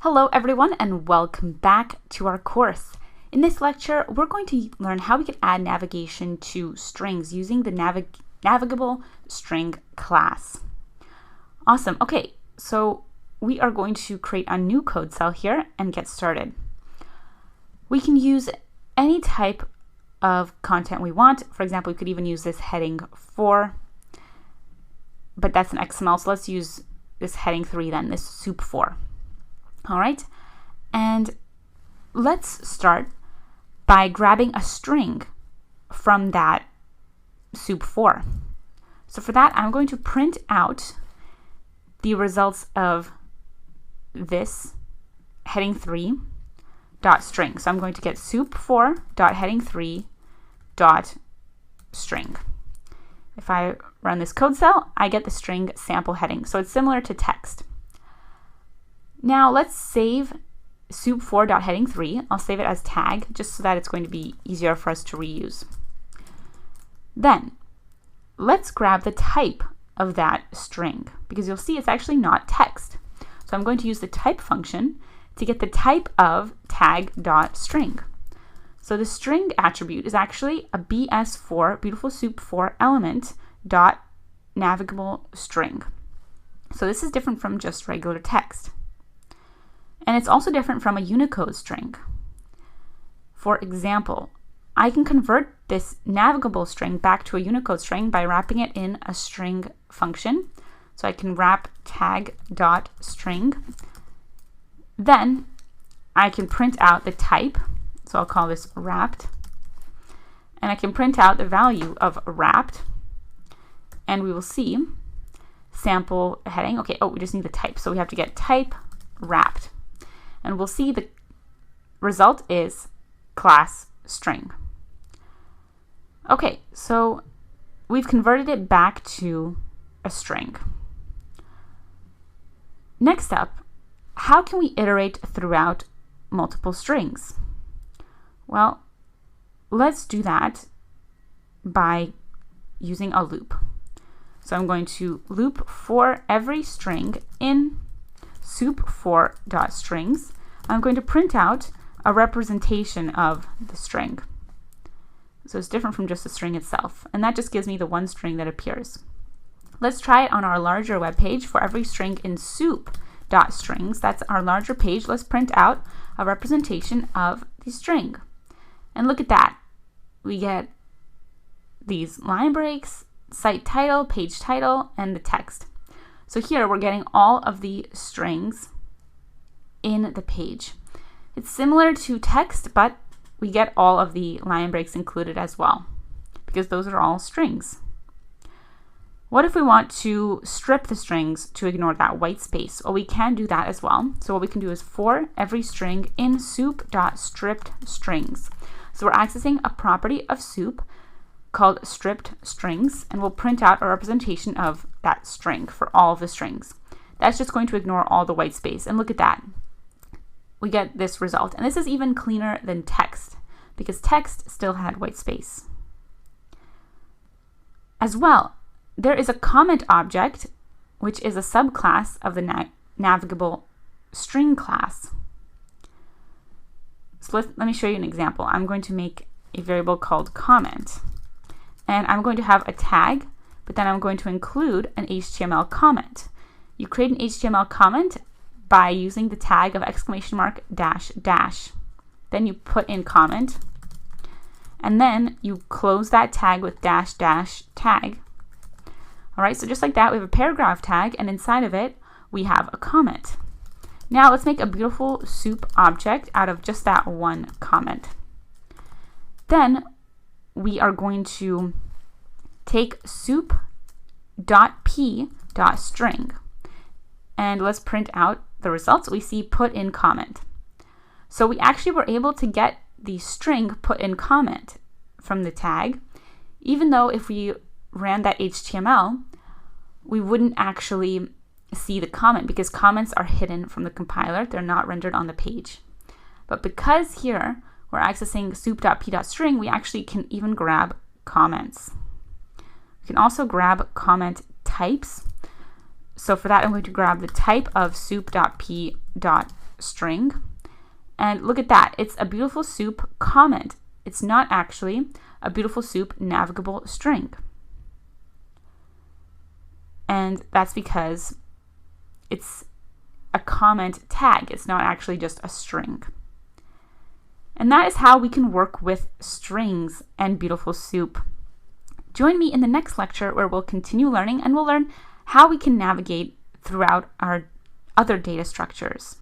Hello everyone and welcome back to our course. In this lecture, we're going to learn how we can add navigation to strings using the navigable string class. Awesome. Okay, so we are going to create a new code cell here and get started. We can use any type of content we want. For example, we could even use this heading 4, but that's an XML, so let's use this heading 3 then, this soup 4. All right, and let's start by grabbing a string from that soup 4. So for that, I'm going to print out the results of this heading 3 dot string. So I'm going to get soup 4 dot heading 3 dot string. If I run this code cell, I get the string sample heading. So it's similar to text. Now let's save soup4.heading3. I'll save it as tag just so that it's going to be easier for us to reuse. Then let's grab the type of that string because you'll see it's actually not text. So I'm going to use the type function to get the type of tag.string. So the string attribute is actually a BS4, beautiful soup 4 element dot navigable string. So this is different from just regular text. And it's also different from a Unicode string. For example, I can convert this navigable string back to a Unicode string by wrapping it in a string function. So I can wrap tag.string. Then I can print out the type. So I'll call this wrapped. And I can print out the value of wrapped. And we will see sample heading. Okay, we just need the type. So we have to get type wrapped. And we'll see the result is class string. Okay, so we've converted it back to a string. Next up, how can we iterate throughout multiple strings? Well, let's do that by using a loop. So I'm going to loop for every string in soup4.strings. I'm going to print out a representation of the string. So it's different from just the string itself. And that just gives me the one string that appears. Let's try it on our larger web page. For every string in soup.strings, that's our larger page, let's print out a representation of the string. And look at that. We get these line breaks, site title, page title, and the text. So here we're getting all of the strings in the page. It's similar to text, but we get all of the line breaks included as well, because those are all strings. What if we want to strip the strings to ignore that white space? Well, we can do that as well. So what we can do is for every string in soup.stripped_strings. So we're accessing a property of soup called stripped strings, and we'll print out a representation of that string for all of the strings. That's just going to ignore all the white space. And look at that. We get this result. And this is even cleaner than text because text still had white space. As well, there is a comment object, which is a subclass of the navigable string class. So let me show you an example. I'm going to make a variable called comment. And I'm going to have a tag, but then I'm going to include an HTML comment. You create an HTML comment by using the tag of ! !! Then you put in comment, and then you close that tag with -- tag. All right, so just like that, we have a paragraph tag, and inside of it, we have a comment. Now let's make a beautiful soup object out of just that one comment. Then we are going to take soup.p.string, and let's print out the results. We see put in comment. So we actually were able to get the string put in comment from the tag, even though if we ran that HTML, we wouldn't actually see the comment because comments are hidden from the compiler. They're not rendered on the page. But because here we're accessing soup.p.string, we actually can even grab comments. We can also grab comment types. So for that, I'm going to grab the type of soup.p.string string. And look at that, it's a beautiful soup comment. It's not actually a beautiful soup navigable string. And that's because it's a comment tag. It's not actually just a string. And that is how we can work with strings and beautiful soup. Join me in the next lecture where we'll continue learning and we'll learn how we can navigate throughout our other data structures.